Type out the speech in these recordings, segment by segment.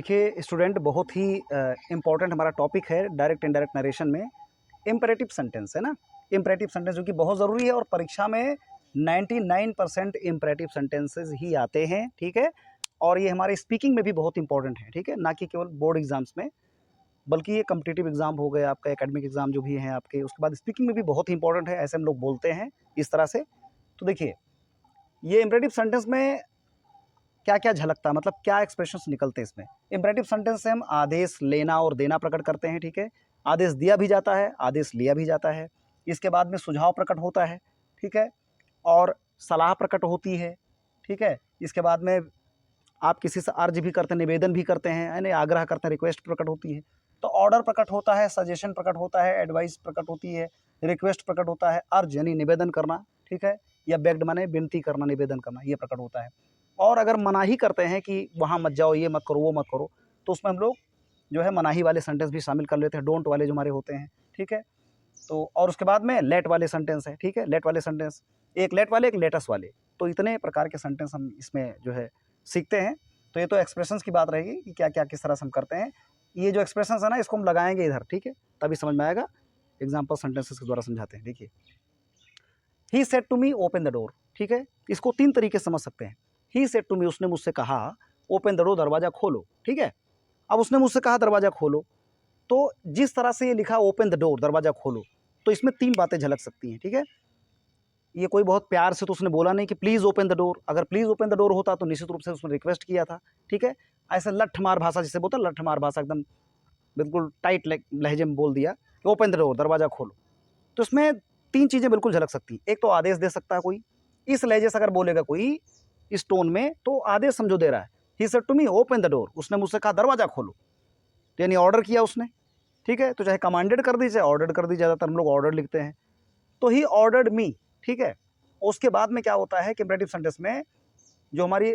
देखिए स्टूडेंट, बहुत ही इम्पोर्टेंट हमारा टॉपिक है डायरेक्ट इनडायरेक्ट नरेशन में इम्परेटिव सेंटेंस, है ना। इम्परेटिव सेंटेंस जो कि बहुत ज़रूरी है और परीक्षा में 99% इम्परेटिव सेंटेंसेस ही आते हैं, ठीक है। और ये हमारे स्पीकिंग में भी बहुत इंपॉर्टेंट है, ठीक है, ना कि केवल बोर्ड एग्जाम्स में, बल्कि ये कम्पिटिटिव एग्जाम हो गए, आपका एकेडमिक एग्जाम जो भी हैं आपके, उसके बाद स्पीकिंग में भी बहुत ही इंपॉर्टेंट है, ऐसे हम लोग बोलते हैं इस तरह से। तो देखिए ये इम्परेटिव सेंटेंस में क्या क्या झलकता है, मतलब क्या एक्सप्रेशंस निकलते हैं इसमें। इम्परेटिव सेंटेंस से हम आदेश लेना और देना प्रकट करते हैं, ठीक है। आदेश दिया भी जाता है, आदेश लिया भी जाता है। इसके बाद में सुझाव प्रकट होता है, ठीक है, और सलाह प्रकट होती है, ठीक है। इसके बाद में आप किसी से अर्ज भी करते हैं, निवेदन भी करते हैं, यानी आग्रह करते हैं, रिक्वेस्ट प्रकट होती है। तो ऑर्डर प्रकट होता है, सजेशन प्रकट होता है, एडवाइस प्रकट होती है, रिक्वेस्ट प्रकट होता है, अर्ज यानी निवेदन करना, ठीक है, या बेग्ड माने विनती करना, निवेदन करना, ये प्रकट होता है। और अगर मनाही करते हैं कि वहाँ मत जाओ, ये मत करो, वो मत करो, तो उसमें हम लोग जो है मनाही वाले सेंटेंस भी शामिल कर लेते हैं, डोंट वाले जो हमारे होते हैं, ठीक है। तो और उसके बाद में लेट वाले सेंटेंस है, ठीक है, लेट वाले सेंटेंस, एक लेट वाले, एक लेटस वाले। तो इतने प्रकार के सेंटेंस हम इसमें जो है सीखते हैं। तो ये तो एक्सप्रेशंस की बात रहेगी कि क्या क्या किस तरह से हम करते हैं। ये जो एक्सप्रेशंस है ना, इसको हम लगाएंगे इधर, ठीक है, तभी समझ में आएगा। एग्जाम्पल सेंटेंसेस के द्वारा समझाते हैं। देखिए, he said to me open the door, ठीक है, इसको तीन तरीके से समझ सकते हैं। ही सेड टू मी, उसने मुझसे कहा, ओपन द डोर, दरवाजा खोलो, ठीक है। अब उसने मुझसे कहा दरवाजा खोलो, तो जिस तरह से ये लिखा ओपन द डोर, दरवाजा खोलो, तो इसमें तीन बातें झलक सकती हैं, ठीक है। ये कोई बहुत प्यार से तो उसने बोला नहीं कि प्लीज़ ओपन द डोर। अगर प्लीज़ ओपन द डोर होता तो निश्चित रूप से उसने रिक्वेस्ट किया था, ठीक है। ऐसे लठमार भाषा जिसे बोलते हैं, लठमार भाषा, एकदम बिल्कुल टाइट लहजे में बोल दिया कि ओपन द डोर, दरवाजा खोलो। तो इसमें तीन चीज़ें बिल्कुल झलक सकती हैं। एक तो आदेश दे सकता है कोई, इस लहजे से अगर बोलेगा कोई इस टोन में, तो आदेश समझो दे रहा है। He said to me open the door, उसने मुझसे कहा दरवाजा खोलो, तो यानी ऑर्डर किया उसने, ठीक है। तो चाहे कमांडेड कर दी, चाहे ऑर्डर कर दी, ज़्यादातर हम लोग ऑर्डर लिखते हैं। तो ही ऑर्डर्ड मी, ठीक है। उसके बाद में क्या होता है कि इम्परेटिव सेंटेंस में जो हमारी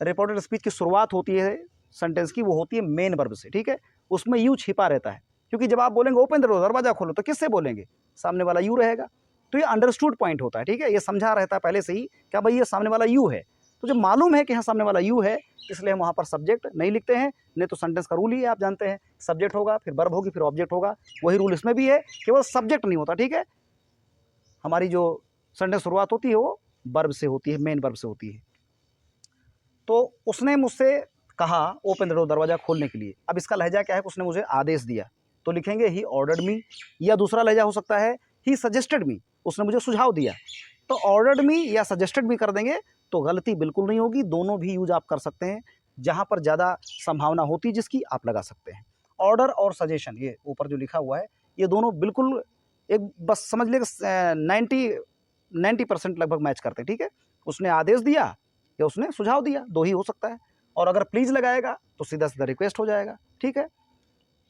रिपोर्टेड स्पीच की शुरुआत होती है सेंटेंस की, वो होती है मेन वर्ब से, ठीक है। उसमें यू छिपा रहता है, क्योंकि जब आप बोलेंगे ओपन द डोर, दरवाजा खोलो, तो किससे बोलेंगे? सामने वाला यू रहेगा। तो ये अंडरस्टूड पॉइंट होता है, ठीक है, ये समझा रहता है पहले से ही क्या भाई ये सामने वाला यू है। तो जब मालूम है कि हाँ सामने वाला यू है, इसलिए हम वहाँ पर सब्जेक्ट नहीं लिखते हैं। नहीं तो सेंटेंस का रूल ही है, आप जानते हैं, सब्जेक्ट होगा, फिर वर्ब होगी, फिर ऑब्जेक्ट होगा। वही रूल इसमें भी है, केवल सब्जेक्ट नहीं होता, ठीक है। हमारी जो सेंटेंस शुरुआत होती है वो वर्ब से होती है, मेन वर्ब से होती है। तो उसने मुझसे कहा ओपन द डोर, दरवाजा खोलने के लिए। अब इसका लहजा क्या है कि उसने मुझे आदेश दिया, तो लिखेंगे ही ऑर्डर्ड मी। या दूसरा लहजा हो सकता है ही सजेस्टेड मी, उसने मुझे सुझाव दिया। तो ऑर्डर्ड मी या सजेस्टेड मी कर देंगे तो गलती बिल्कुल नहीं होगी, दोनों भी यूज आप कर सकते हैं। जहाँ पर ज़्यादा संभावना होती है जिसकी, आप लगा सकते हैं। ऑर्डर और सजेशन, ये ऊपर जो लिखा हुआ है, ये दोनों बिल्कुल एक बस समझ ले 90% लगभग मैच करते हैं, ठीक है। उसने आदेश दिया या उसने सुझाव दिया, दो ही हो सकता है। और अगर प्लीज़ लगाएगा तो सीधा सीधा रिक्वेस्ट हो जाएगा, ठीक है।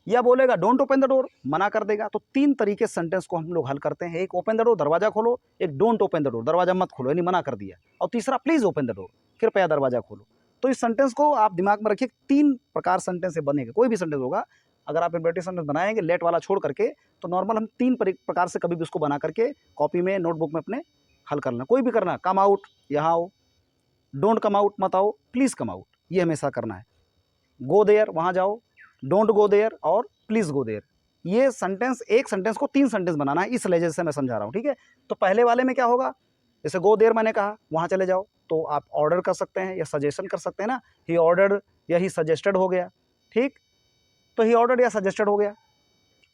या बोलेगा डोंट ओपन द डोर, मना कर देगा। तो तीन तरीके सेंटेंस को हम लोग हल करते हैं। एक ओपन द डोर, दरवाजा खोलो, एक डोंट ओपन द डोर, दरवाजा मत खोलो, यानी मना कर दिया, और तीसरा प्लीज़ ओपन द डोर, कृपया दरवाजा खोलो। तो इस सेंटेंस को आप दिमाग में रखिए, तीन प्रकार सेंटेंस से बनेगा, कोई भी सेंटेंस होगा। अगर आप इम्परेटिव सेंटेंस बनाएंगे लेट वाला छोड़ करके, तो नॉर्मल हम तीन प्रकार से कभी भी उसको बना करके कॉपी में, नोटबुक में अपने हल कर लेना। कोई भी करना, कम आउट, यहाँ आओ, डोंट कम आउट, मत आओ, प्लीज़ कम आउट, ये हमेशा करना है। गो देयर, वहाँ जाओ, डोंट गो देयर, और प्लीज़ गो देयर। ये सेंटेंस, एक सेंटेंस को तीन सेंटेंस बनाना है, इस लहजे से मैं समझा रहा हूँ, ठीक है। तो पहले वाले में क्या होगा, जैसे गो देयर मैंने कहा, वहाँ चले जाओ, तो आप ऑर्डर कर सकते हैं या सजेशन कर सकते हैं ना। ही ऑर्डर्ड या ही सजेस्टेड हो गया, ठीक। तो ही ऑर्डर्ड या सजेस्टेड हो गया।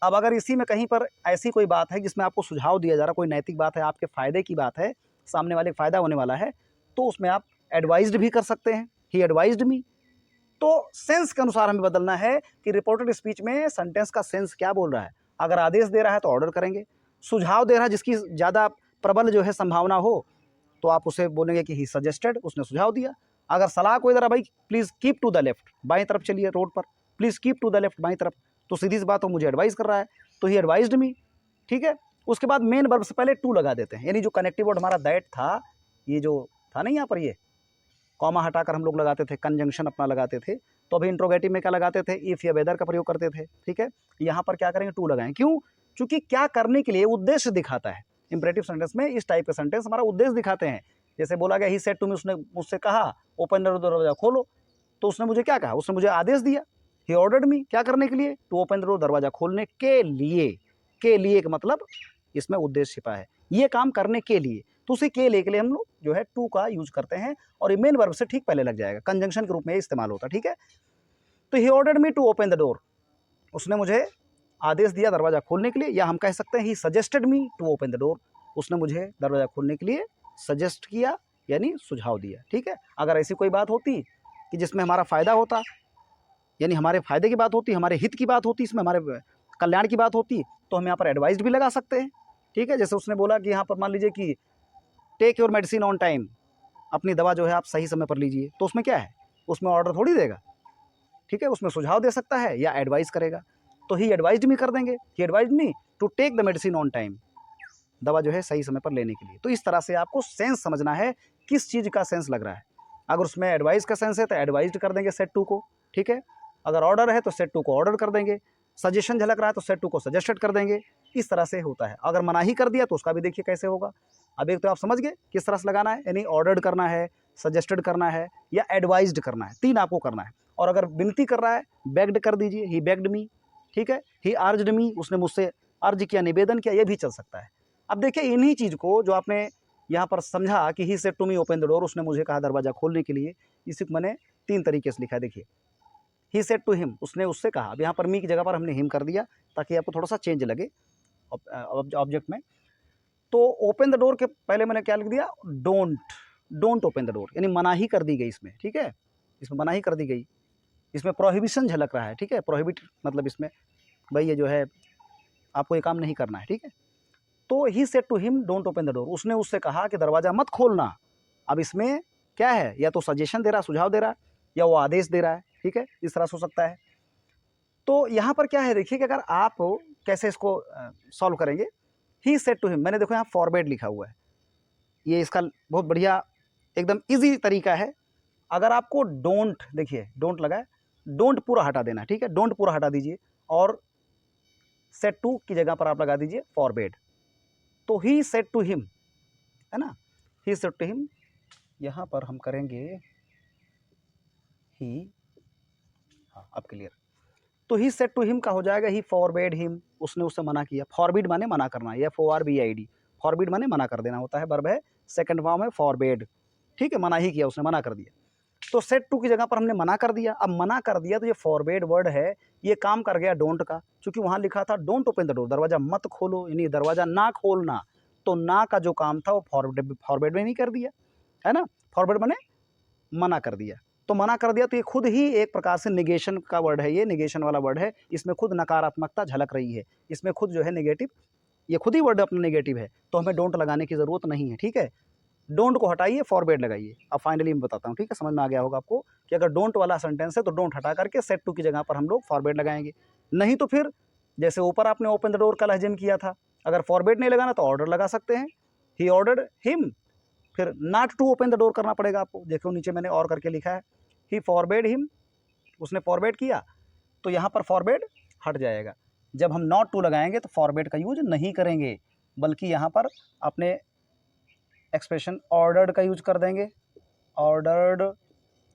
अब अगर इसी में कहीं पर ऐसी कोई बात है जिसमें आपको सुझाव दिया जा रहा, कोई नैतिक बात है, आपके फ़ायदे की बात है, सामने वाले का फ़ायदा होने वाला है, तो उसमें आप एडवाइज्ड भी कर सकते हैं, ही एडवाइज्ड मी। तो सेंस के अनुसार हमें बदलना है कि रिपोर्टेड स्पीच में सेंटेंस का सेंस क्या बोल रहा है। अगर आदेश दे रहा है तो ऑर्डर करेंगे, सुझाव दे रहा है जिसकी ज़्यादा प्रबल जो है संभावना हो, तो आप उसे बोलेंगे कि ही सजेस्टेड, उसने सुझाव दिया। अगर सलाह कोई दे रहा, भाई please keep to the left, बाईं तरफ चलिए रोड पर, please keep to the left, बाईं तरफ, तो सीधी सी बात हो, मुझे एडवाइस कर रहा है, तो ही एडवाइज्ड मी, ठीक है। उसके बाद मेन वर्ब से पहले टू लगा देते हैं, यानी जो कनेक्टिव वर्ड हमारा दैट था, ये जो था नहीं यहाँ पर, ये कॉमा हटाकर हम लोग लगाते थे, कंजंक्शन अपना लगाते थे। तो अभी इंट्रोगेटिव में क्या लगाते थे, इफ़ या वेदर का प्रयोग करते थे, ठीक है। यहाँ पर क्या करेंगे, टू लगाएं। क्यों? क्योंकि क्या करने के लिए उद्देश्य दिखाता है। इंपरेटिव सेंटेंस में इस टाइप के सेंटेंस हमारा उद्देश्य दिखाते हैं। जैसे बोला गया ही सेड टू मी, उसने मुझसे कहा ओपन द डोर, दरवाजा खोलो, तो उसने मुझे क्या कहा, उसने मुझे आदेश दिया, ही ऑर्डर्ड मी, क्या करने के लिए, टू ओपन द डोर, दरवाजा खोलने के लिए। के लिए का मतलब इसमें उद्देश्य छिपा है, ये काम करने के लिए। तो उसी के लिए हम लोग जो है टू का यूज करते हैं, और ये मेन वर्ब से ठीक पहले लग जाएगा, कंजंक्शन के रूप में इस्तेमाल होता है, ठीक है। तो he ordered me to open the door, उसने मुझे आदेश दिया दरवाजा खोलने के लिए, या हम कह सकते हैं he suggested me to open the door, उसने मुझे दरवाजा खोलने के लिए सजेस्ट किया, यानी सुझाव दिया, ठीक है। अगर ऐसी कोई बात होती कि जिसमें हमारा फ़ायदा होता, यानी हमारे फ़ायदे की बात होती, हमारे हित की बात होती, इसमें हमारे कल्याण की बात होती, तो हम यहाँ पर एडवाइस्ड भी लगा सकते हैं, ठीक है। जैसे उसने बोला कि यहाँ पर मान लीजिए कि take your medicine on time, अपनी दवा जो है आप सही समय पर लीजिए, तो उसमें क्या है, उसमें ऑर्डर थोड़ी देगा, ठीक है, उसमें सुझाव दे सकता है या एडवाइस करेगा। तो ही एडवाइज्ड मी कर देंगे, he advised me to take the medicine on time, दवा जो है सही समय पर लेने के लिए। तो इस तरह से आपको सेंस समझना है, किस चीज़ का सेंस लग रहा है। अगर उसमें एडवाइस का सेंस है तो एडवाइज्ड कर देंगे सेट टू को, ठीक है। अगर ऑर्डर है तो सेट टू को ऑर्डर कर देंगे, सजेशन झलक रहा है तो सेट टू को सजेस्टेड कर देंगे, इस तरह से होता है। अगर मनाही कर दिया तो उसका भी देखिए कैसे होगा। अब एक तो आप समझ गए किस तरह से लगाना है, यानी ऑर्डर्ड करना है, सजेस्टेड करना है, या एडवाइज्ड करना है, तीन आपको करना है। और अगर विनती कर रहा है, बेग्ड कर दीजिए, ही बेग्ड मी, ठीक है। ही अर्ज्ड मी, उसने मुझसे अर्ज किया, निवेदन किया, ये भी चल सकता है। अब देखिए इन्हीं चीज़ को जो आपने यहाँ पर समझा कि he said to me open the door, उसने मुझे कहा दरवाज़ा खोलने के लिए, इसी को मैंने तीन तरीके से लिखा है। देखिए ही सेड टू हिम, उसने उससे कहा, अब यहाँ पर मी की जगह पर हमने हिम कर दिया ताकि आपको थोड़ा सा चेंज लगे ऑब्जेक्ट में। तो ओपन द डोर के पहले मैंने क्या लिख दिया, डोंट ओपन द डोर, यानी मनाही कर दी गई इसमें, ठीक है, इसमें मनाही कर दी गई, इसमें प्रोहिबिशन झलक रहा है, ठीक है। प्रोहिबिट मतलब इसमें भाई ये जो है आपको ये काम नहीं करना है, ठीक है। तो he said to him don't open the door, उसने उससे कहा कि दरवाज़ा मत खोलना। अब इसमें क्या है, या तो सजेशन दे रहा है, सुझाव दे रहा है, या वो आदेश दे रहा है, ठीक है, इस तरह से हो सकता है। तो यहाँ पर क्या है देखिए कि अगर आप कैसे इसको सॉल्व करेंगे, ही सेड टू हिम, मैंने देखो यहाँ फॉरवर्ड लिखा हुआ है, ये इसका बहुत बढ़िया एकदम इजी तरीका है। अगर आपको डोंट, देखिए डोंट लगा है, डोंट पूरा हटा देना, ठीक है, डोंट पूरा हटा दीजिए और सेड टू की जगह पर आप लगा दीजिए फॉरवर्ड। तो ही सेड टू हिम, है ना, ही सेड टू हिम, यहाँ पर हम करेंगे ही, हाँ अब क्लियर। तो ही सेड टू हिम का हो जाएगा ही फॉरबेड हिम, उसने उससे मना किया। फॉरबिड माने मना करना, FORBID, फॉरबिड माने मना कर देना होता है, वर्ब है, सेकंड फॉर्म है फॉरबेड, ठीक है, मना ही किया, उसने मना कर दिया। तो सेड टू की जगह पर हमने मना कर दिया। अब मना कर दिया तो ये फॉरबेड वर्ड है, ये काम कर गया डोंट का, क्योंकि वहाँ लिखा था डोंट ओपन द डोर, दरवाज़ा मत खोलो, यानी दरवाज़ा ना खोलना। तो ना का जो काम था वो फॉरवर्ड में नहीं कर दिया, है ना, फॉरवर्ड माने मना कर दिया। तो मना कर दिया तो ये खुद ही एक प्रकार से निगेशन का वर्ड है, ये निगेशन वाला वर्ड है, इसमें खुद नकारात्मकता झलक रही है, इसमें खुद जो है नेगेटिव, ये खुद ही वर्ड अपना नेगेटिव है, तो हमें डोंट लगाने की ज़रूरत नहीं है, ठीक है। डोंट को हटाइए, फॉरवर्ड लगाइए। अब फाइनली मैं बताता हूँ, ठीक है, समझ में आ गया होगा आपको कि अगर डोंट वाला सेंटेंस है तो डोंट हटा करके सेड टू की जगह पर हम लोग फॉरवर्ड लगाएंगे। नहीं तो फिर जैसे ऊपर आपने ओपन द डोर का लहजे में किया था, अगर फॉरवर्ड नहीं लगाना तो ऑर्डर लगा सकते हैं, ही ऑर्डर्ड हिम, फिर not to open the door करना पड़ेगा आपको, देखो नीचे मैंने और करके लिखा है, ही फॉरवर्ड हिम, उसने फॉरवर्ड किया, तो यहाँ पर फॉरवर्ड हट जाएगा। जब हम नॉट टू लगाएंगे तो फॉरवर्ड का यूज नहीं करेंगे, बल्कि यहाँ पर अपने एक्सप्रेशन ऑर्डर्ड का यूज कर देंगे, ऑर्डर्ड,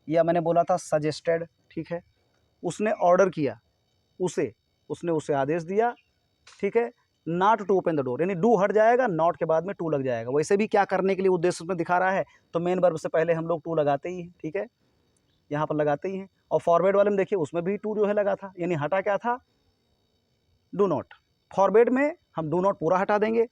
या मैंने बोला था सजेस्टेड, ठीक है, उसने ऑर्डर किया, उसने उसे आदेश दिया, ठीक है। Not to open the door, यानी डू हट जाएगा, नॉट के बाद में टू लग जाएगा। वैसे भी क्या करने के लिए उद्देश्य उसमें दिखा रहा है, तो मेन वर्ब से पहले हम लोग टू लगाते ही हैं, ठीक है, यहाँ पर लगाते ही हैं। और फॉरवर्ड वाले में देखिए उसमें भी टू जो है लगा था, यानी हटा क्या था, डू नॉट। फॉरवर्ड में हम डू नॉट पूरा हटा देंगे,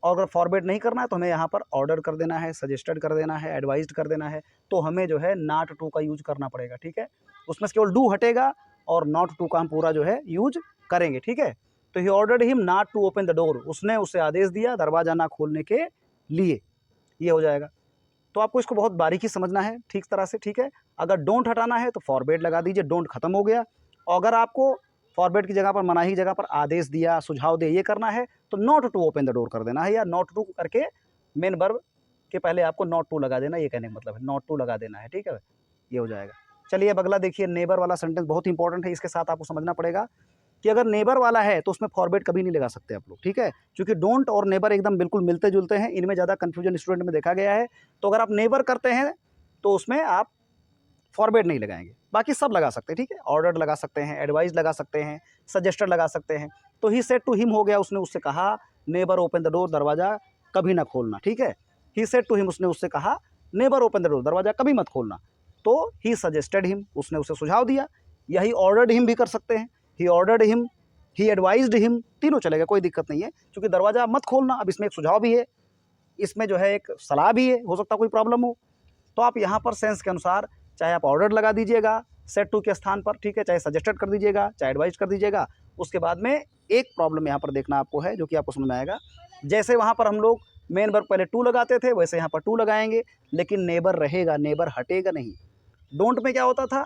और अगर फॉरवर्ड नहीं करना है तो हमें यहाँ पर ऑर्डर कर देना है, सजेस्टेड कर देना है, एडवाइज्ड कर देना है, तो हमें जो है नॉट टू का यूज करना पड़ेगा, ठीक है। उसमें से केवल डू हटेगा और नॉट टू का हम पूरा जो है यूज करेंगे, ठीक है। तो he ordered him not to open the door, उसने उसे आदेश दिया दरवाज़ा ना खोलने के लिए, ये हो जाएगा। तो आपको इसको बहुत बारीकी समझना है ठीक तरह से, ठीक है। अगर डोंट हटाना है तो फॉरवर्ड लगा दीजिए, डोंट खत्म हो गया। और अगर आपको फॉरवर्ड की जगह पर मनाही की जगह पर आदेश दिया, सुझाव दे, ये करना है तो not to open the door कर देना है, या नॉट टू करके मेन वर्ब के पहले आपको नॉट टू लगा देना, ये कहने का मतलब है, नॉट टू लगा देना है, ठीक है, ये हो जाएगा। चलिए अब अगला देखिए, नेबर वाला सेंटेंस बहुत इंपॉर्टेंट है, इसके साथ आपको समझना पड़ेगा कि अगर नेबर वाला है तो उसमें फॉरवर्ड कभी नहीं लगा सकते आप लोग, ठीक है, क्योंकि डोंट और नेबर एकदम बिल्कुल मिलते जुलते हैं, इनमें ज़्यादा कन्फ्यूजन स्टूडेंट में देखा गया है। तो अगर आप नेबर करते हैं तो उसमें आप फॉरवर्ड नहीं लगाएंगे, बाकी सब लगा सकते हैं, ठीक है। ऑर्डर्ड लगा सकते हैं, एडवाइस लगा सकते हैं, सजेस्टेड लगा सकते हैं। तो ही सेड टू हिम हो गया, उसने उससे कहा नेबर ओपन द डोर, दरवाज़ा कभी ना खोलना, ठीक है। ही सेड टू हिम, उसने उससे कहा नेबर ओपन द डोर, दरवाज़ा कभी मत खोलना। तो ही सजेस्टेड हिम, उसने उसे सुझाव दिया। यही ऑर्डर्ड हिम भी कर सकते हैं, he ordered him, he advised him, तीनों चलेगा, कोई दिक्कत नहीं है, क्योंकि दरवाज़ा मत खोलना, अब इसमें एक सुझाव भी है, इसमें जो है एक सलाह भी है, हो सकता है कोई प्रॉब्लम हो। तो आप यहाँ पर सेंस के अनुसार चाहे आप ऑर्डर लगा दीजिएगा सेड टू के स्थान पर, ठीक है, चाहे सजेस्टेड कर दीजिएगा, चाहे एडवाइज कर दीजिएगा। उसके बाद में एक प्रॉब्लम यहाँ पर देखना आपको है, जो कि आपको समझ में आएगा। जैसे वहाँ पर हम लोग मेन वर्ब पहले टू लगाते थे, वैसे यहाँ पर टू लगाएंगे, लेकिन नेबर रहेगा, नेबर हटेगा नहीं। डोंट में क्या होता था,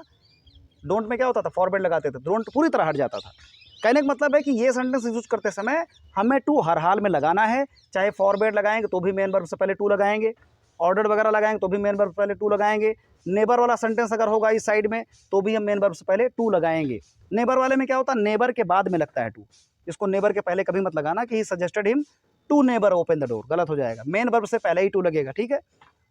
डोंट में क्या होता था, फॉरवर्ड लगाते थे, डोंट पूरी तरह हट जाता था। कहने का मतलब है कि ये सेंटेंस यूज करते समय हमें टू हर हाल में लगाना है, चाहे फॉरवर्ड लगाएंगे तो भी मेन वर्ब से पहले टू लगाएंगे, ऑर्डर वगैरह लगाएंगे तो भी मेन वर्ब से पहले टू लगाएंगे, नेबर वाला सेंटेंस अगर होगा इस साइड में तो भी हम मेन वर्ब से पहले टू लगाएंगे। नेबर वाले में क्या होता है, नेबर के बाद में लगता है टू, इसको नेबर के पहले कभी मत लगाना कि he suggested him to never open the door, गलत हो जाएगा, मेन वर्ब से पहले ही टू लगेगा, ठीक है।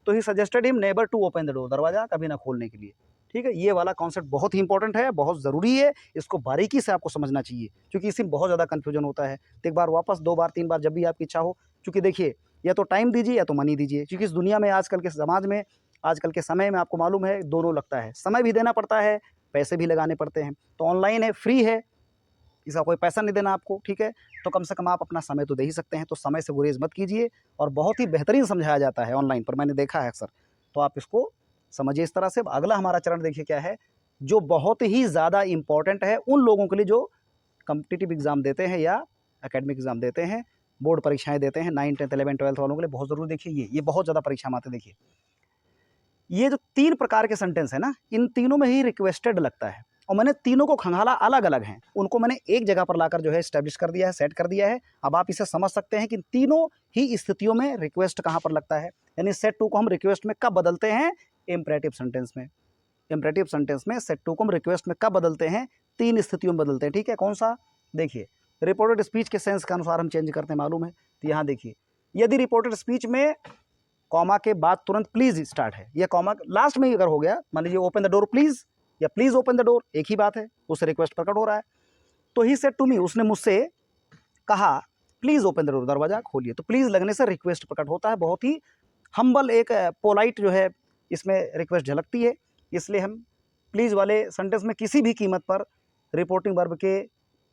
तो he suggested him never to open the door, दरवाजा कभी ना खोलने के लिए, ठीक है। ये वाला कॉन्सेप्ट बहुत ही इंपॉर्टेंट है, बहुत ज़रूरी है, इसको बारीकी से आपको समझना चाहिए, क्योंकि इसी में बहुत ज़्यादा कन्फ्यूजन होता है। तो एक बार वापस, दो बार, तीन बार, जब भी आपकी इच्छा हो, क्योंकि देखिए या तो टाइम दीजिए या तो मनी दीजिए, क्योंकि इस दुनिया में, आजकल के समाज में, आजकल के समय में आपको मालूम है दोनों लगता है, समय भी देना पड़ता है, पैसे भी लगाने पड़ते हैं। तो ऑनलाइन है, फ्री है, इसका कोई पैसा नहीं देना आपको, ठीक है। तो कम से कम आप अपना समय तो दे ही सकते हैं, तो समय से गुरेज मत कीजिए, और बहुत ही बेहतरीन समझाया जाता है ऑनलाइन पर, मैंने देखा है अक्सर। तो आप इसको समझिए इस तरह से। अगला हमारा चरण देखिए क्या है, जो बहुत ही ज़्यादा इम्पॉर्टेंट है उन लोगों के लिए जो कॉम्पिटिटिव एग्ज़ाम देते हैं या एकेडमिक एग्ज़ाम देते हैं, बोर्ड परीक्षाएं देते हैं, 9, 10, 11, 12 वालों के लिए बहुत ज़रूरी। देखिए ये बहुत ज़्यादा परीक्षा में आते हैं। देखिए ये जो तीन प्रकार के सेंटेंस है ना, इन तीनों में ही रिक्वेस्टेड लगता है, और मैंने तीनों को खंगाला अलग अलग हैं, उनको मैंने एक जगह पर लाकर जो है इस्टेब्लिश कर दिया है, सेट कर दिया है। अब आप इसे समझ सकते हैं कि तीनों ही स्थितियों में रिक्वेस्ट कहाँ पर लगता है, यानी सेट टू को हम रिक्वेस्ट में कब बदलते हैं, इम्परेटिव सेंटेंस में। इम्परेटिव सेंटेंस में सेट टू को हम रिक्वेस्ट में कब बदलते हैं, तीन स्थितियों में बदलते हैं, ठीक है। कौन सा, देखिए रिपोर्टेड स्पीच के सेंस के अनुसार हम चेंज करते हैं, मालूम है। तो यहाँ देखिए, यदि रिपोर्टेड स्पीच में कॉमा के बाद तुरंत प्लीज स्टार्ट है, या कॉमा लास्ट में ही अगर हो गया, मान लीजिए ओपन द डोर प्लीज या प्लीज ओपन द डोर, एक ही बात है, उससे रिक्वेस्ट प्रकट हो रहा है। तो ही सेड टू मी, उसने मुझसे कहा प्लीज ओपन द डोर, दरवाजा खोलिए। तो प्लीज लगने से रिक्वेस्ट प्रकट होता है, बहुत ही हम्बल, एक पोलाइट जो है इसमें रिक्वेस्ट झलकती है। इसलिए हम प्लीज वाले सेंटेंस में किसी भी कीमत पर रिपोर्टिंग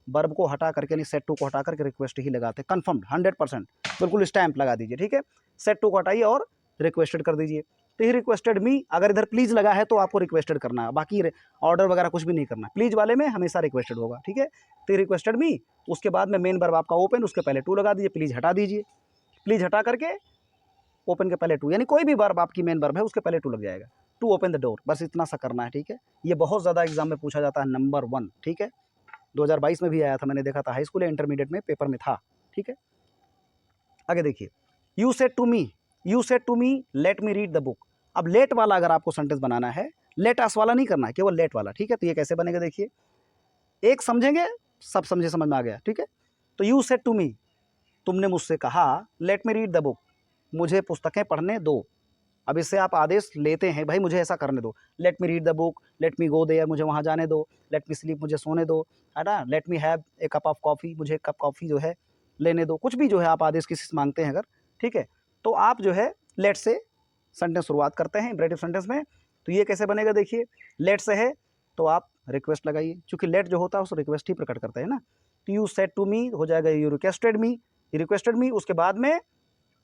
वर्ब को हटा करके, यानी सेट टू को हटा करके रिक्वेस्ट ही लगाते हैं, कन्फर्म्ड 100%, बिल्कुल स्टैंप लगा दीजिए, ठीक है। सेट टू को हटाइए और रिक्वेस्टेड कर दीजिए। तो ही रिक्वेस्टेड मी, अगर इधर प्लीज लगा है तो आपको रिक्वेस्टेड करना है, बाकी ऑर्डर वगैरह कुछ भी नहीं करना। प्लीज वाले में हमेशा रिक्वेस्टेड होगा, ठीक है। तो रिक्वेस्टेड मी, उसके बाद में मेन वर्ब आपका ओपन, उसके पहले टू लगा दीजिए, प्लीज हटा दीजिए, प्लीज हटा करके ओपन के पहले टू, यानी कोई भी वर्ब आपकी मेन वर्ब है उसके पहले टू लग जाएगा, टू ओपन द डोर, बस इतना सा करना है, ठीक है। ये बहुत ज़्यादा एग्जाम में पूछा जाता है, नंबर 1, ठीक है। 2022 में भी आया था, मैंने देखा था, हाई स्कूल या इंटरमीडिएट में पेपर में था, ठीक है। आगे देखिए, you said to me, you said to me let me read the book. अब लेट वाला अगर आपको सेंटेंस बनाना है, लेट अस वाला नहीं करना है, केवल लेट वाला, ठीक है। तो ये कैसे बनेगा, देखिए एक समझेंगे, सब समझे, समझ में आ गया, ठीक है। तो यू सेड टू मी, तुमने मुझसे कहा, late me read the book, मुझे पुस्तकें पढ़ने दो। अब इससे आप आदेश लेते हैं, भाई मुझे ऐसा करने दो, let me read the book, let me go there, मुझे वहाँ जाने दो, लेट मी स्लीप, मुझे सोने दो, है ना, let me have a cup of coffee, मुझे एक कप कॉफ़ी जो है लेने दो, कुछ भी जो है आप आदेश किसी से मांगते हैं अगर, ठीक है। तो आप जो है लेट से सेंटेंस शुरुआत करते हैं इम्परेटिव सेंटेंस में। तो ये कैसे बनेगा, देखिए लेट से है तो आप रिक्वेस्ट लगाइए, क्योंकि लेट जो होता है उस रिक्वेस्ट ही प्रकट करते हैं ना। तो यू सेड टू मी हो जाएगा यू रिक्वेस्टेड मी, उसके बाद में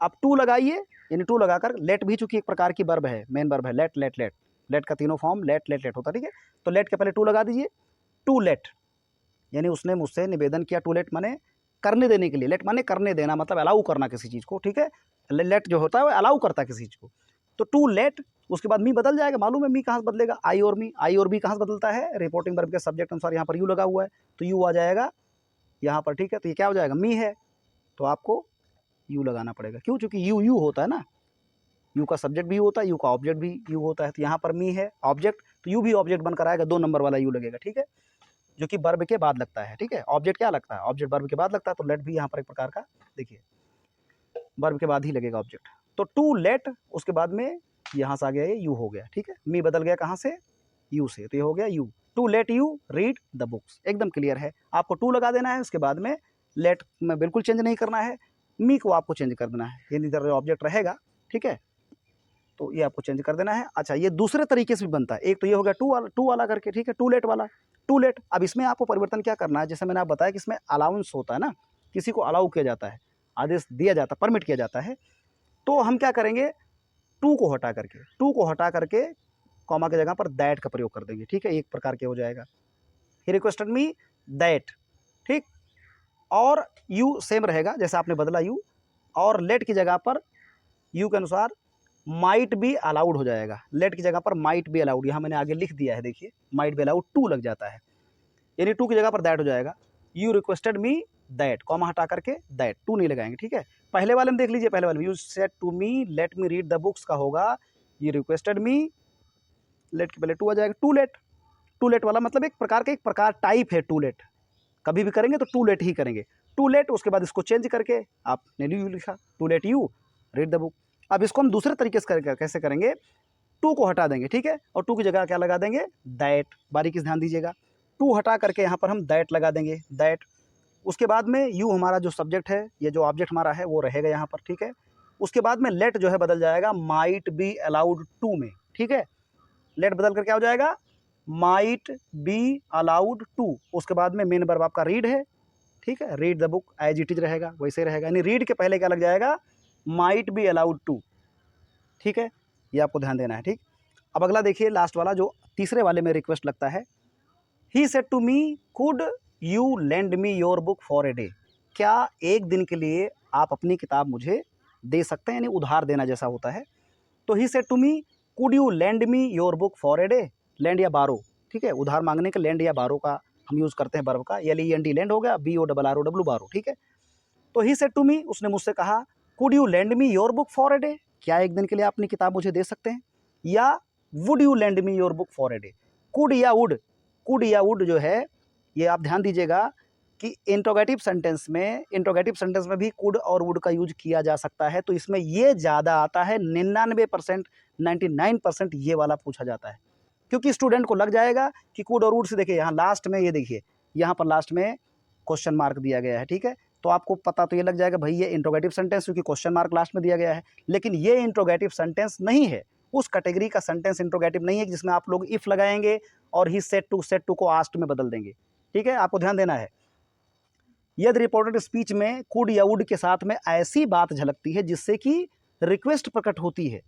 आप टू लगाइए, यानी टू लगाकर लेट भी, चूंकि एक प्रकार की वर्ब है, मेन वर्ब है, लेट लेट लेट, लेट का तीनों फॉर्म लेट लेट लेट होता है, ठीक है। तो लेट के पहले टू लगा दीजिए, टू लेट, यानी उसने मुझसे निवेदन किया, टू लेट माने करने देने के लिए, लेट माने करने देना, मतलब अलाउ करना किसी चीज़ को, ठीक है। लेट जो होता है वो अलाउ करता है किसी चीज़ को। तो टू लेट, उसके बाद मी बदल जाएगा, मालूम है मी कहाँ से बदलेगा, आई और मी, आई और बी कहाँ से बदलता है, रिपोर्टिंग वर्ब के सब्जेक्ट अनुसार यहाँ पर यू लगा हुआ है, तो यू आ जाएगा यहाँ पर, ठीक है। तो ये क्या हो जाएगा, मी है, तो आपको यू लगाना पड़ेगा, क्यों, चूंकि यू यू होता है ना, यू का सब्जेक्ट भी होता है, यू का ऑब्जेक्ट भी यू होता है। तो यहाँ पर मी है ऑब्जेक्ट, तो यू भी ऑब्जेक्ट बनकर आएगा, 2 नंबर वाला यू लगेगा, ठीक है, जो कि वर्ब के बाद लगता है, ठीक है। ऑब्जेक्ट क्या लगता है, ऑब्जेक्ट वर्ब के बाद लगता है, तो लेट भी यहाँ पर एक प्रकार का, देखिए वर्ब के बाद ही लगेगा ऑब्जेक्ट। तो टू लेट, उसके बाद में यहाँ से आ गया ये यू हो गया, ठीक है। मी बदल गया कहाँ से, यू से, तो ये हो गया you. To let you read the books, एकदम क्लियर है। आपको टू लगा देना है, उसके बाद में लेट में बिल्कुल चेंज नहीं करना है, मी को आपको चेंज कर देना है, ये इधर ऑब्जेक्ट रहेगा, ठीक है, तो ये आपको चेंज कर देना है। अच्छा, ये दूसरे तरीके से भी बनता है, एक तो ये हो गया टू वाला करके, ठीक है, टू लेट वाला, टू लेट। अब इसमें आपको परिवर्तन क्या करना है, जैसे मैंने आप बताया कि इसमें अलाउंस होता है ना, किसी को अलाउ किया जाता है, आदेश दिया जाता है, परमिट किया जाता है, तो हम क्या करेंगे, टू को हटा करके कॉमा की जगह पर दैट का प्रयोग कर देंगे, ठीक है, एक प्रकार के हो जाएगा, ही रिक्वेस्टेड मी दैट, ठीक। और यू सेम रहेगा, जैसे आपने बदला यू, और लेट की जगह पर यू के अनुसार माइट बी अलाउड हो जाएगा, लेट की जगह पर माइट बी अलाउड, यहाँ मैंने आगे लिख दिया है, देखिए माइट बी अलाउड टू लग जाता है, यानी टू की जगह पर दैट हो जाएगा। You requested me that, comma हटा करके दैट, टू नहीं लगाएंगे, ठीक है। पहले वाले में देख लीजिए, पहले वाले में you said to me let me read the books का होगा यू रिक्वेस्टेड मी, लेट के पहले टू आ जाएगा, टू लेट वाला मतलब एक प्रकार टाइप है टू लेट, कभी भी करेंगे तो टू लेट ही करेंगे, टू लेट, उसके बाद इसको चेंज करके आपने यू लिखा, to let you read the book. अब इसको हम दूसरे तरीके से कैसे करेंगे, टू को हटा देंगे, ठीक है, और टू की जगह क्या लगा देंगे, दैट, बारीकी से ध्यान दीजिएगा, टू हटा करके यहाँ पर हम दैट लगा देंगे, दैट। उसके बाद में यू हमारा जो सब्जेक्ट है, ये जो ऑब्जेक्ट हमारा है वो रहेगा यहाँ पर, ठीक है। उसके बाद में लेट जो है बदल जाएगा माइट बी अलाउड टू में, ठीक है, लेट बदल कर क्या हो जाएगा, माइट बी अलाउड टू। उसके बाद में मेन वर्ब आपका रीड है, ठीक है, read the book as it is रहेगा, वैसे रहेगा, यानी रीड के पहले क्या लग जाएगा, माइट बी अलाउड टू, ठीक है, ये आपको ध्यान देना है, ठीक। अब अगला देखिए, लास्ट वाला जो तीसरे वाले में रिक्वेस्ट लगता है, he said to me could you lend me your book for a day, क्या एक दिन के लिए आप अपनी किताब मुझे दे सकते हैं, यानी उधार देना जैसा होता है। तो he said to me could you lend me your book for a day, lend या बारो, ठीक है, उधार मांगने के लैंड या बारो का हम यूज़ करते हैं वर्ब का, LEND लैंड हो गया, BORROW बारो, ठीक है। तो ही सेड टू मी, उसने मुझसे कहा, could you lend me your book for a day, क्या एक दिन के लिए अपनी किताब मुझे दे सकते हैं, या would you lend me your book for a day. Could या वुड जो है, ये आप ध्यान दीजिएगा कि इंट्रोगेटिव सेंटेंस में भी कुड और वुड का यूज किया जा सकता है, तो इसमें ये ज़्यादा आता है, 99%, 99% ये वाला पूछा जाता है, क्योंकि स्टूडेंट को लग जाएगा कि कुड और वुड से, देखिए यहाँ लास्ट में, ये देखिए यहाँ पर लास्ट में क्वेश्चन मार्क दिया गया है, ठीक है, तो आपको पता तो ये लग जाएगा भाई ये इंट्रोगेटिव सेंटेंस, क्योंकि क्वेश्चन मार्क लास्ट में दिया गया है, लेकिन ये इंट्रोगेटिव सेंटेंस नहीं है, उस कैटेगरी का सेंटेंस इंट्रोगेटिव नहीं है जिसमें आप लोग इफ लगाएंगे और ही सेड टू को आस्क्ड में बदल देंगे, ठीक है, आपको ध्यान देना है। यदि रिपोर्टेड स्पीच में कुड या वुड के साथ में ऐसी बात झलकती है जिससे कि रिक्वेस्ट प्रकट होती है,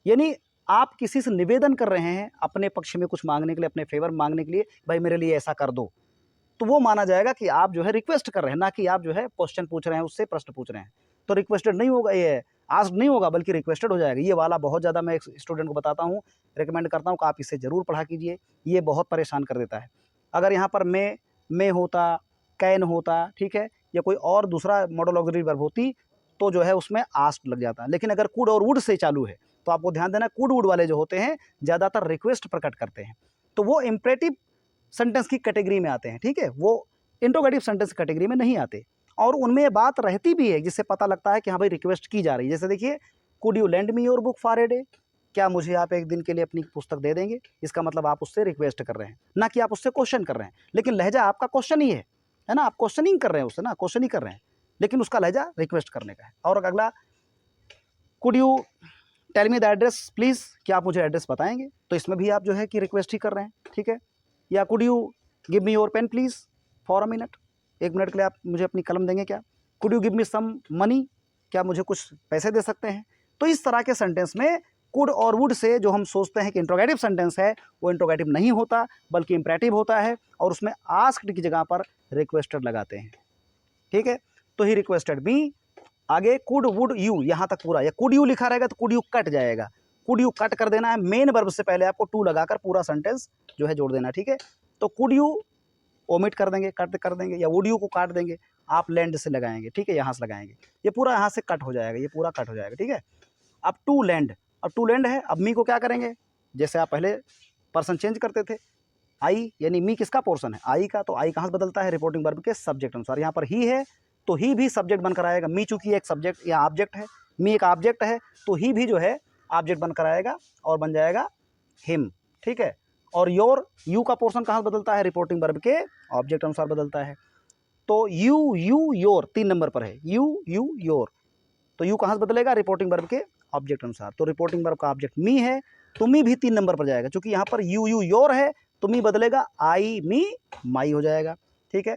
यानी आप किसी से निवेदन कर रहे हैं अपने पक्ष में कुछ मांगने के लिए, अपने फेवर मांगने के लिए, भाई मेरे लिए ऐसा कर दो, तो वो माना जाएगा कि आप जो है रिक्वेस्ट कर रहे हैं, ना कि आप जो है क्वेश्चन पूछ रहे हैं, उससे प्रश्न पूछ रहे हैं, तो रिक्वेस्टेड नहीं होगा, ये आस्क्ड नहीं होगा, बल्कि रिक्वेस्टेड हो जाएगा। ये वाला बहुत ज़्यादा मैं स्टूडेंट को बताता हूँ, रिकमेंड करता हूँ कि आप इसे ज़रूर पढ़ा कीजिए, ये बहुत परेशान कर देता है। अगर यहाँ पर मे होता, कैन होता, ठीक है, या कोई और दूसरा मॉडल ऑक्सिलरी वर्ब होती, तो जो है उसमें आस्क्ड लग जाता, लेकिन अगर कुड और वुड से चालू है तो आपको ध्यान देना, कुड वुड वाले जो होते हैं ज़्यादातर रिक्वेस्ट प्रकट करते हैं, तो वो इम्परेटिव सेंटेंस की कैटेगरी में आते हैं, ठीक है, वो इंट्रोगेटिव सेंटेंस कैटेगरी में नहीं आते, और उनमें ये बात रहती भी है जिससे पता लगता है कि हाँ भाई रिक्वेस्ट की जा रही है। जैसे देखिए, could you lend me your book for a day, क्या मुझे आप एक दिन के लिए अपनी पुस्तक दे देंगे, इसका मतलब आप उससे रिक्वेस्ट कर रहे हैं, ना कि आप उससे क्वेश्चन कर रहे हैं, लेकिन लहजा आपका क्वेश्चन ही है ना, आप क्वेश्चनिंग कर रहे हैं उससे, ना क्वेश्चन ही कर रहे हैं, लेकिन उसका लहजा रिक्वेस्ट करने का है। और अगला, could you tell me the address please, क्या आप मुझे एड्रेस बताएंगे, तो इसमें भी आप जो है कि रिक्वेस्ट ही कर रहे हैं, ठीक है। या could you give me your pen please for a minute, एक मिनट के लिए आप मुझे अपनी कलम देंगे क्या। Could you give me some money, क्या मुझे कुछ पैसे दे सकते हैं। तो इस तरह के सेंटेंस में कुड और वुड से जो हम सोचते हैं कि इंट्रोगेटिव सेंटेंस है, वो इंट्रोगेटिव नहीं होता, बल्कि इंपरेटिव होता है, और उसमें आस्क्ड की जगह पर रिक्वेस्टेड लगाते हैं, ठीक है। तो ही रिक्वेस्टेड मी, आगे कुड वुड यू, यहाँ तक पूरा, या कुड यू लिखा रहेगा तो कुड यू कट जाएगा, कुड यू कट कर देना है, मेन वर्ब से पहले आपको टू लगाकर पूरा सेंटेंस जो है जोड़ देना, ठीक है। तो कुड यू ओमिट कर देंगे, कट कर देंगे, या वुड यू को काट देंगे, आप लैंड से लगाएंगे, ठीक है, यहाँ से लगाएंगे, ये पूरा यहाँ से कट हो जाएगा, ये पूरा कट हो जाएगा, ठीक है। अब टू लैंड, अब टू लैंड है, अब मी को क्या करेंगे, जैसे आप पहले पर्सन चेंज करते थे, आई, यानी मी किसका पोर्सन है, आई का, तो आई कहाँ से बदलता है, रिपोर्टिंग वर्ब के सब्जेक्ट अनुसार। यहाँ पर ही है तो ही भी सब्जेक्ट बनकर आएगा, मी चूंकि एक सब्जेक्ट या ऑब्जेक्ट है, मी एक ऑब्जेक्ट है, तो ही भी जो है ऑब्जेक्ट बनकर आएगा और बन जाएगा हिम, ठीक है। और योर, यू का पोर्शन कहाँ बदलता है, रिपोर्टिंग वर्ब के ऑब्जेक्ट अनुसार बदलता है। तो यू योर 3 नंबर पर है, यू योर, तो यू कहाँ से बदलेगा, रिपोर्टिंग वर्ब के ऑब्जेक्ट अनुसार। तो रिपोर्टिंग वर्ब का ऑब्जेक्ट मी है, तो मी भी 3 नंबर पर जाएगा, क्योंकि यहाँ पर यू योर है तो मी बदलेगा आई मी माई हो जाएगा। ठीक है,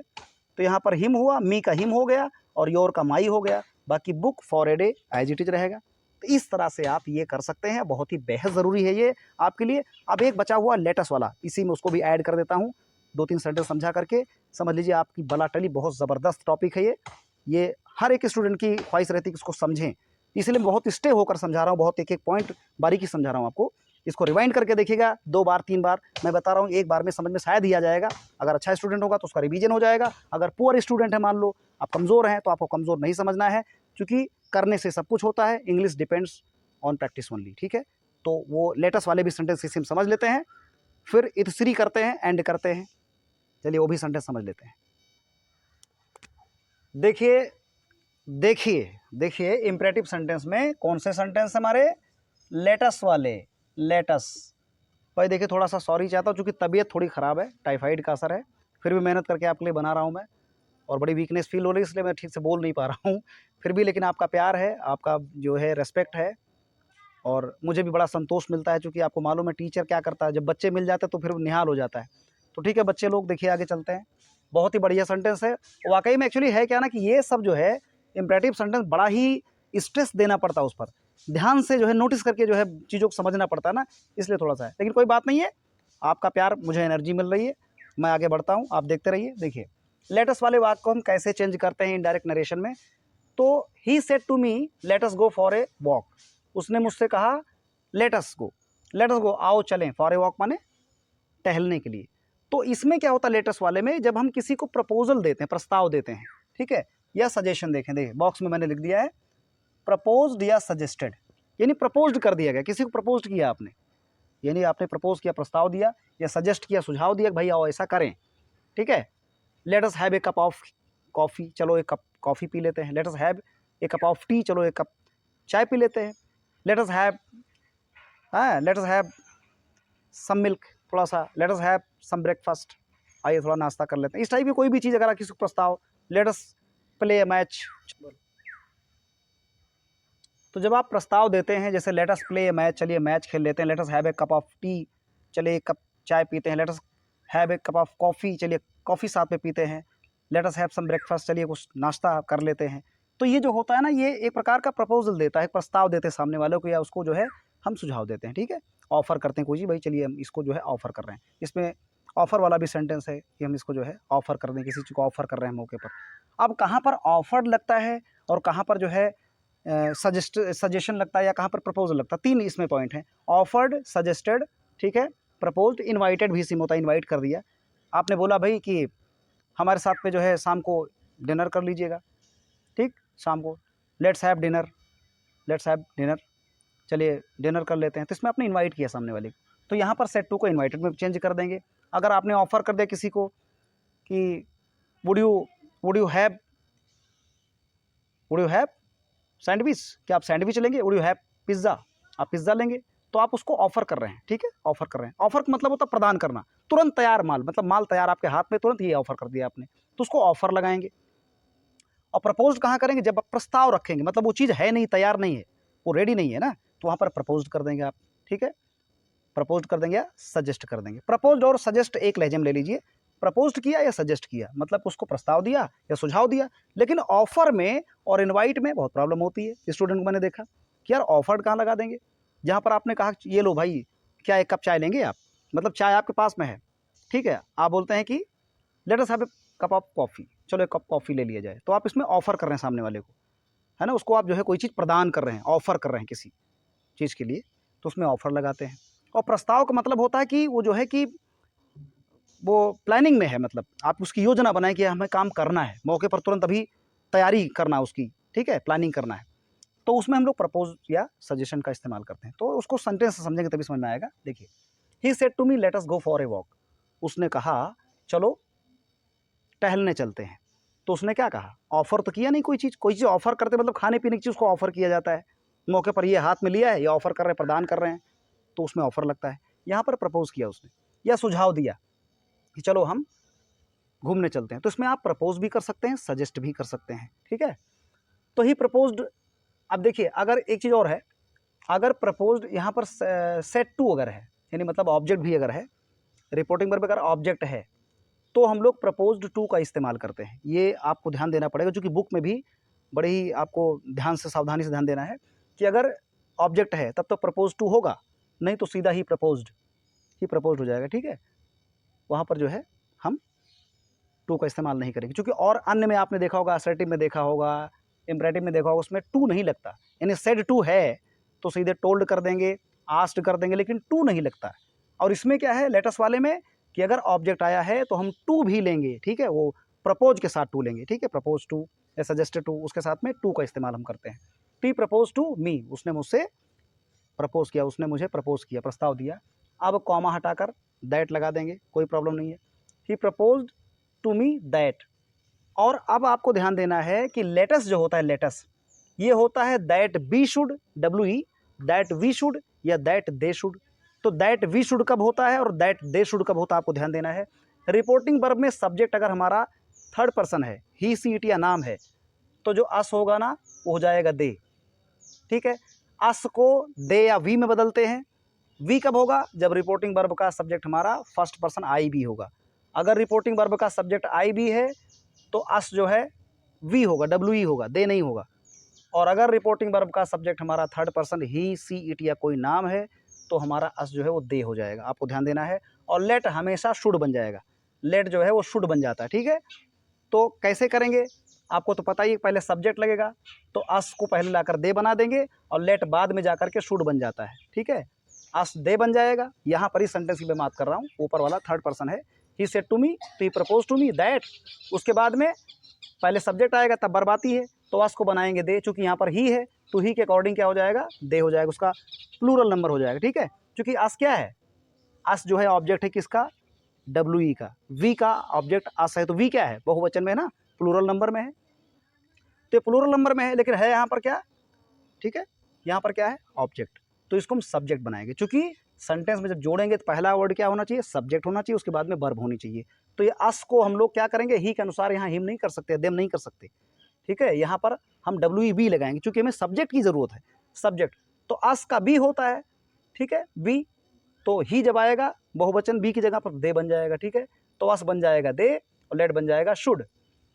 तो यहाँ पर हिम हुआ, मी का हिम हो गया और योर का माई हो गया, बाकी book for a day as it is रहेगा। तो इस तरह से आप ये कर सकते हैं, बहुत ही बेहद ज़रूरी है ये आपके लिए। अब एक बचा हुआ लेटेस्ट वाला, इसी में उसको भी ऐड कर देता हूँ, 2-3 सेंटेंस समझा करके समझ लीजिए। आपकी बला टली बहुत ज़बरदस्त टॉपिक है ये हर एक स्टूडेंट की ख्वाहिश रहती है कि इसको समझें, इसलिए मैं बहुत स्टे होकर समझा रहा हूँ, बहुत एक एक पॉइंट बारीकी समझा रहा हूँ आपको। इसको रिवाइंड करके देखिएगा 2 बार 3 बार, मैं बता रहा हूँ, एक बार में समझ में शायद ही आ जाएगा। अगर अच्छा स्टूडेंट होगा तो उसका रिवीजन हो जाएगा, अगर पुअर स्टूडेंट है, मान लो आप कमज़ोर हैं, तो आपको कमज़ोर नहीं समझना है, क्योंकि करने से सब कुछ होता है। English depends on practice only. ठीक है, तो वो लेटेस्ट वाले भी सेंटेंस इसी में समझ लेते हैं, फिर इतश्री करते हैं, एंड करते हैं। चलिए वो भी सेंटेंस समझ लेते हैं। देखिए देखिए देखिए इंपरेटिव सेंटेंस में कौन से सेंटेंस हमारे, लेटस वाले, लेटस। भाई देखिए थोड़ा सा सॉरी चाहता हूँ, क्योंकि तबीयत थोड़ी ख़राब है, टाइफाइड का असर है, फिर भी मेहनत करके आपके लिए बना रहा हूँ मैं, और बड़ी वीकनेस फील हो रही है, इसलिए मैं ठीक से बोल नहीं पा रहा हूँ फिर भी। लेकिन आपका प्यार है, आपका जो है रेस्पेक्ट है, और मुझे भी बड़ा संतोष मिलता है, क्योंकि आपको मालूम है टीचर क्या करता है, जब बच्चे मिल जाते हैं तो फिर निहाल हो जाता है। तो ठीक है बच्चे लोग, देखिए आगे चलते हैं। बहुत ही बढ़िया सेंटेंस है वाकई में। एक्चुअली है क्या ना कि ये सब जो है इंपरेटिव सेंटेंस बड़ा ही स्ट्रेस देना पड़ता है उस पर, ध्यान से जो है नोटिस करके जो है चीज़ों को समझना पड़ता है ना, इसलिए थोड़ा सा है, लेकिन कोई बात नहीं है। आपका प्यार, मुझे एनर्जी मिल रही है, मैं आगे बढ़ता हूँ, आप देखते रहिए। देखिए लेटस वाले वाक्य को हम कैसे चेंज करते हैं इनडायरेक्ट नरेशन में। तो he said to me let us go for a walk, उसने मुझसे कहा लेट अस गो, आओ चलें, फॉर ए वॉक माने टहलने के लिए। तो इसमें क्या होता है लेटेस्ट वाले में, जब हम किसी को प्रपोजल देते हैं, प्रस्ताव देते हैं, ठीक है, या सजेशन, देखें देखिए बॉक्स में मैंने लिख दिया है प्रपोज्ड या सजेस्टेड, यानी प्रपोज्ड कर दिया गया, किसी को प्रपोज्ड किया आपने, यानी आपने प्रपोज किया, प्रस्ताव दिया, या सजेस्ट किया, सुझाव दिया कि भाई आओ ऐसा करें। ठीक है, let us have a cup of coffee, चलो एक कप कॉफ़ी पी लेते हैं। Let us have a cup of tea, चलो एक कप चाय पी लेते हैं। Let us have some milk, थोड़ा सा let us have some breakfast, आइए थोड़ा नाश्ता कर लेते हैं। इस टाइप की कोई भी चीज़ अगर आप किसी को प्रस्ताव, let us play a match, तो जब आप प्रस्ताव देते हैं जैसे let us play a match, चलिए मैच खेल लेते हैं। Let us have a cup of tea, चलिए एक कप चाय पीते हैं। Let us have a cup of coffee, चलिए कॉफ़ी साथ में पीते हैं। Let us have some breakfast, चलिए कुछ नाश्ता कर लेते हैं। तो ये जो होता है ना, ये एक प्रकार का प्रपोजल देता है, प्रस्ताव देते हैं सामने वाले को, या उसको जो है हम सुझाव देते हैं। ठीक है, ऑफ़र करते हैं कोई चीज़, भाई चलिए हम इसको जो है ऑफ़र कर रहे हैं। इसमें ऑफ़र वाला भी सेंटेंस है कि हम इसको जो है ऑफ़र कर दें, किसी चीज़ को ऑफ़र कर रहे हैं मौके पर। अब कहाँ पर ऑफ़र्ड लगता है और कहाँ पर जो है सजेशन लगता है, या कहाँ पर प्रपोजल लगता है, 3 इसमें पॉइंट हैं, ऑफर्ड, सजेस्टेड, ठीक है, प्रपोज्ड। इनवाइटेड भी सेम होता है, इनवाइट कर दिया, आपने बोला भाई कि हमारे साथ में जो है शाम को डिनर कर लीजिएगा, ठीक, शाम को लेट्स हैव डिनर, चलिए डिनर कर लेते हैं। तो इसमें आपने इनवाइट किया सामने वाले को, तो यहाँ पर सेट टू को इनवाइटेड में चेंज कर देंगे। अगर आपने ऑफर कर दिया किसी को कि वुड यू हैव सैंडविच, क्या आप सैंडविच लेंगे, वुड यू हैव पिज़्ज़ा, आप पिज़्ज़ा लेंगे, तो आप उसको ऑफ़र कर रहे हैं। ठीक है, ऑफ़र कर रहे हैं, ऑफ़र का मतलब होता है प्रदान करना, तुरंत तैयार माल, मतलब माल तैयार आपके हाथ में, तुरंत ये ऑफ़र कर दिया आपने, तो उसको ऑफ़र लगाएंगे। और प्रपोज कहाँ करेंगे, जब आप प्रस्ताव रखेंगे, मतलब वो चीज़ है नहीं, तैयार नहीं है, वो रेडी नहीं है ना, तो वहाँ पर प्रपोज कर देंगे आप। ठीक है, प्रपोज कर देंगे या सजेस्ट कर देंगे। प्रपोज और सजेस्ट एक लहजे में ले लीजिए, प्रपोज्ड किया या सजेस्ट किया, मतलब उसको प्रस्ताव दिया या सुझाव दिया। लेकिन ऑफर में और इनवाइट में बहुत प्रॉब्लम होती है। स्टूडेंट को मैंने देखा कि यार ऑफर्ड कहाँ लगा देंगे, जहाँ पर आपने कहा ये लो भाई, क्या एक कप चाय लेंगे आप, मतलब चाय आपके पास में है, ठीक है, आप बोलते हैं कि late us have a cup of coffee, चलो एक कप कॉफ़ी ले लिया जाए, तो आप इसमें ऑफ़र कर रहे हैं सामने वाले को, है ना, उसको आप जो है कोई चीज़ प्रदान कर रहे हैं, ऑफ़र कर रहे हैं किसी चीज़ के लिए, तो उसमें ऑफ़र लगाते हैं। और प्रस्ताव का मतलब होता है कि वो जो है कि वो प्लानिंग में है, मतलब आप उसकी योजना बनाएं कि हमें काम करना है, मौके पर तुरंत अभी तैयारी करना उसकी, ठीक है, प्लानिंग करना है, तो उसमें हम लोग प्रपोज या सजेशन का इस्तेमाल करते हैं। तो उसको सेंटेंस से समझेंगे तभी समझ में आएगा। देखिए, he said to me let us go for a walk, उसने कहा चलो टहलने चलते हैं। तो उसने क्या कहा, ऑफर तो किया नहीं, कोई चीज़ ऑफर करते मतलब खाने पीने की चीज़ को ऑफर किया जाता है, मौके पर ये हाथ में लिया है, ये ऑफर कर रहे हैं, प्रदान कर रहे हैं, तो उसमें ऑफर लगता है। यहाँ पर प्रपोज किया उसने, या सुझाव दिया कि चलो हम घूमने चलते हैं, तो इसमें आप प्रपोज भी कर सकते हैं, सजेस्ट भी कर सकते हैं, ठीक है। तो ही प्रपोज्ड, अब देखिए अगर एक चीज़ और है, अगर प्रपोज्ड यहाँ पर सेट टू अगर है, यानी मतलब ऑब्जेक्ट भी अगर है, रिपोर्टिंग वर्ब अगर ऑब्जेक्ट है, तो हम लोग प्रपोज्ड टू का इस्तेमाल करते हैं। ये आपको ध्यान देना पड़ेगा, क्योंकि बुक में भी बड़े ही आपको ध्यान से, सावधानी से ध्यान देना है कि अगर ऑब्जेक्ट है तब तो प्रपोज टू होगा, नहीं तो सीधा ही प्रपोज्ड हो जाएगा, ठीक है। वहाँ पर जो है हम टू का इस्तेमाल नहीं करेंगे, क्योंकि और अन्य में आपने देखा होगा, असर्टिव में देखा होगा, इम्परेटिव में देखा होगा, उसमें टू नहीं लगता। यानी सेड टू है तो सीधे टोल्ड कर देंगे, आस्क्ड कर देंगे, लेकिन टू नहीं लगता। और इसमें क्या है लेटेस्ट वाले में कि अगर ऑब्जेक्ट आया है तो हम टू भी लेंगे, ठीक है, वो प्रपोज के साथ टू लेंगे, ठीक है, प्रपोज टू या सजेस्टेड टू, उसके साथ में टू का इस्तेमाल हम करते हैं। टी प्रपोज टू मी, उसने मुझसे प्रपोज किया, उसने मुझे प्रपोज किया, प्रस्ताव दिया। अब कॉमा हटाकर दैट लगा देंगे, कोई प्रॉब्लम नहीं है। ही प्रपोज्ड टू मी दैट। और अब आपको ध्यान देना है कि लेटस जो होता है, लेटस ये होता है that be should, WE, that we should या दैट दे शुड। तो दैट वी शुड कब होता है और दैट दे शुड कब होता है, आपको ध्यान देना है। रिपोर्टिंग वर्ब में सब्जेक्ट अगर हमारा थर्ड पर्सन है, ही सी इट या नाम है, तो जो अस होगा ना वो हो जाएगा दे, ठीक है। अस को दे या वी में बदलते हैं। वी कब होगा, जब रिपोर्टिंग वर्ब का सब्जेक्ट हमारा फर्स्ट पर्सन आई बी होगा। अगर रिपोर्टिंग वर्ब का सब्जेक्ट आई बी है तो अस जो है वी होगा, WE होगा, दे नहीं होगा। और अगर रिपोर्टिंग वर्ब का सब्जेक्ट हमारा third person he see it या कोई नाम है तो हमारा अस जो है वो दे हो जाएगा, आपको ध्यान देना है। और लेट हमेशा शुड बन जाएगा, लेट जो है वो शुड बन जाता है, ठीक है। तो कैसे करेंगे आपको तो पता ही है, पहले सब्जेक्ट लगेगा तो अस को पहले लाकर दे बना देंगे और लेट बाद में जाकर के शुड बन जाता है, ठीक है। अस दे बन जाएगा, यहाँ पर इस सेंटेंस की मैं बात कर रहा हूँ, ऊपर वाला थर्ड पर्सन है, ही सेड टू मी, तो ही प्रपोज टू मी दैट। उसके बाद में पहले सब्जेक्ट आएगा तब बर्बाती है, तो अस को बनाएंगे दे, चूंकि यहाँ पर ही है तो ही के अकॉर्डिंग क्या हो जाएगा, दे हो जाएगा, उसका प्लूरल नंबर हो जाएगा, ठीक है। क्योंकि अस क्या है, अस जो है ऑब्जेक्ट है किसका, WE का। वी का ऑब्जेक्ट अस है तो वी क्या है, बहुवचन में है ना, प्लूरल नंबर में है, तो प्लूरल नंबर में है, लेकिन है यहाँ पर क्या, ठीक है, यहाँ पर क्या है ऑब्जेक्ट, तो इसको हम सब्जेक्ट बनाएंगे। क्योंकि सेंटेंस में जब जोड़ेंगे तो पहला वर्ड क्या होना चाहिए, सब्जेक्ट होना चाहिए, उसके बाद में वर्ब होनी चाहिए। तो ये अस को हम लोग क्या करेंगे, ही के अनुसार यहाँ हिम नहीं कर सकते, देम नहीं कर सकते, ठीक है। यहाँ पर हम WE लगाएंगे, क्योंकि हमें सब्जेक्ट की ज़रूरत है, सब्जेक्ट। तो अस का बी होता है, ठीक है, बी, तो ही जब आएगा बहुवचन बी की जगह पर दे बन जाएगा, ठीक है। तो अस बन जाएगा दे और लेट बन जाएगा शुड,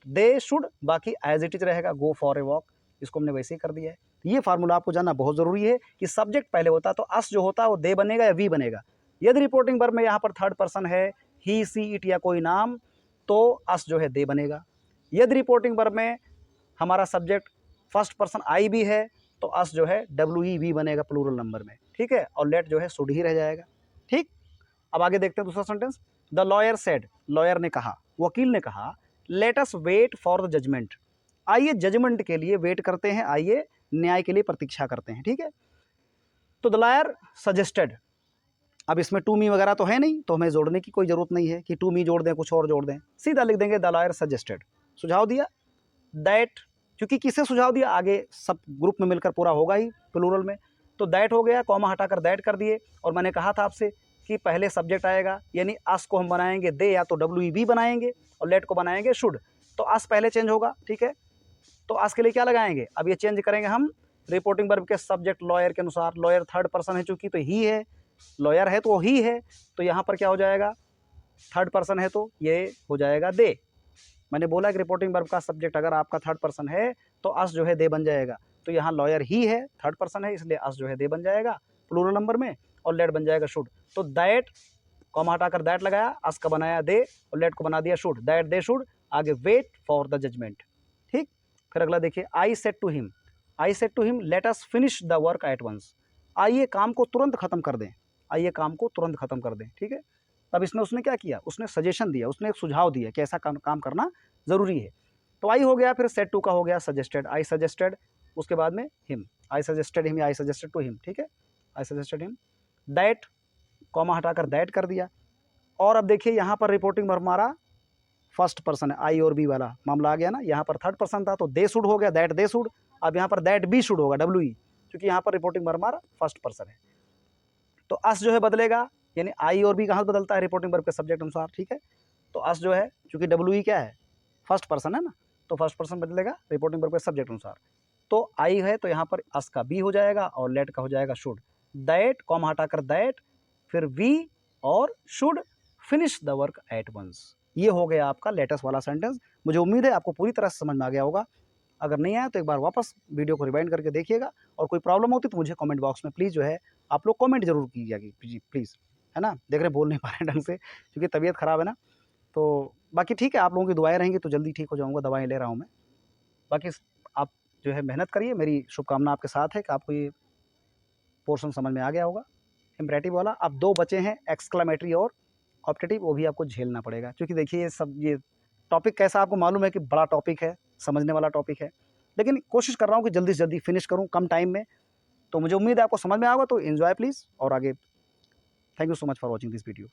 दे शुड, बाकी एज इट इज रहेगा, गो फॉर ए वॉक, इसको हमने वैसे ही कर दिया है। ये फार्मूला आपको जानना बहुत ज़रूरी है कि सब्जेक्ट पहले होता है तो अस जो होता है वो दे बनेगा या वी बनेगा। यदि रिपोर्टिंग वर्ब में यहाँ पर थर्ड पर्सन है, ही सी इट या कोई नाम, तो अस जो है दे बनेगा। यदि रिपोर्टिंग वर्ब में हमारा सब्जेक्ट फर्स्ट पर्सन आई भी है तो अस जो है WE बनेगा प्लूरल नंबर में, ठीक है। और लेट जो है शुड ही रह जाएगा, ठीक। अब आगे देखते हैं दूसरा sentence. The lawyer said, lawyer ने कहा, वकील ने कहा, let us wait for the judgment, आइए जजमेंट के लिए वेट करते हैं, आइए न्याय के लिए प्रतीक्षा करते हैं, ठीक है। तो द लॉयर सजेस्टेड, अब इसमें टू मी वगैरह तो है नहीं, तो हमें जोड़ने की कोई ज़रूरत नहीं है कि टू मी जोड़ दें, कुछ और जोड़ दें, सीधा लिख देंगे द लॉयर सजेस्टेड, सुझाव दिया, दैट, क्योंकि किसे सुझाव दिया, आगे सब ग्रुप में मिलकर पूरा होगा ही प्लूरल में, तो दैट हो गया, कॉमा हटाकर दैट कर दिए। और मैंने कहा था आपसे कि पहले सब्जेक्ट आएगा, यानी अस को हम बनाएंगे दे या तो WE बनाएंगे और लेट को बनाएंगे शुड, तो अस पहले चेंज होगा, ठीक है। तो अस के लिए क्या लगाएंगे, अब ये चेंज करेंगे हम रिपोर्टिंग वर्ब के सब्जेक्ट लॉयर के अनुसार। लॉयर थर्ड पर्सन है चूंकि, तो ही है, लॉयर है तो ही है, तो यहाँ पर क्या हो जाएगा, थर्ड पर्सन है तो ये हो जाएगा दे। मैंने बोला कि रिपोर्टिंग वर्ब का सब्जेक्ट अगर आपका थर्ड पर्सन है तो अस जो है दे बन जाएगा, तो यहाँ लॉयर ही है, थर्ड पर्सन है, इसलिए अस जो है दे बन जाएगा प्लूरल नंबर में, और लेट बन जाएगा शुड। तो दैट, कॉमा हटाकर दैट लगाया, अस का बनाया दे और लेट को बना दिया शुड, दैट दे शुड, आगे वेट फॉर द जजमेंट, ठीक। फिर अगला देखिए, I said to him, I said to him let us finish the work at once, आइए काम को तुरंत खत्म कर दें, आइए काम को तुरंत खत्म कर दें, ठीक है। तब इसमें उसने क्या किया, उसने सजेशन दिया, उसने एक सुझाव दिया कि ऐसा काम करना ज़रूरी है। तो आई हो गया, फिर सेड टू का हो गया सजेस्टेड, आई सजेस्टेड, उसके बाद में हिम, आई सजेस्टेड हिम या आई सजेस्टेड टू हिम, ठीक है, I suggested him, that, comma हटाकर दैट कर दिया। और अब देखिए यहाँ पर रिपोर्टिंग वर्ब हमारा फर्स्ट पर्सन है, आई और बी वाला मामला आ गया ना, यहाँ पर थर्ड पर्सन था तो दे शुड हो गया, दैट दे शुड, अब यहाँ पर दैट बी शुड होगा, WE, क्योंकि यहाँ पर रिपोर्टिंग वर्ब हमारा फर्स्ट पर्सन है। तो अस जो है बदलेगा, यानी आई और बी कहाँ बदलता है, रिपोर्टिंग वर्ब के सब्जेक्ट अनुसार, ठीक है। तो अस जो है चूंकि डब्ल्यू क्या है, फर्स्ट पर्सन है ना, तो फर्स्ट पर्सन बदलेगा रिपोर्टिंग वर्ब के सब्जेक्ट अनुसार। तो आई है तो यहाँ पर अस का बी हो जाएगा और लेट का हो जाएगा शुड। दैट कॉमा हटाकर दैट, फिर वी और should finish the work at once. ये हो गया आपका लेटेस्ट वाला सेंटेंस। मुझे उम्मीद है आपको पूरी तरह से समझ में आ गया होगा। अगर नहीं आया तो एक बार वापस वीडियो को रिवाइंड करके देखिएगा, और कोई प्रॉब्लम होती तो मुझे कमेंट बॉक्स में प्लीज़ जो है आप लोग कमेंट जरूर कीजिएगा प्लीज़, है ना। देख रहे बोल नहीं पा रहे ढंग से क्योंकि तबीयत ख़राब है ना। तो बाकी ठीक है, आप लोगों की दुआएं रहेंगी तो जल्दी ठीक हो जाऊँगा, दवाएँ ले रहा हूँ मैं। बाकी आप जो है मेहनत करिए, मेरी शुभकामना आपके साथ है कि आपको ये पोर्शन समझ में आ गया होगा इम्परेटिव वाला। अब 2 बचे हैं एक्सक्लेमेटरी और ऑप्टेटिव, वो भी आपको झेलना पड़ेगा क्योंकि देखिए ये टॉपिक कैसा आपको मालूम है कि बड़ा टॉपिक है, समझने वाला टॉपिक है, लेकिन कोशिश कर रहा हूँ कि जल्दी से जल्दी फिनिश करूँ कम टाइम में। तो मुझे उम्मीद है आपको समझ में आएगा, तो एन्जॉय प्लीज़ और आगे। Thank you so much for watching this video.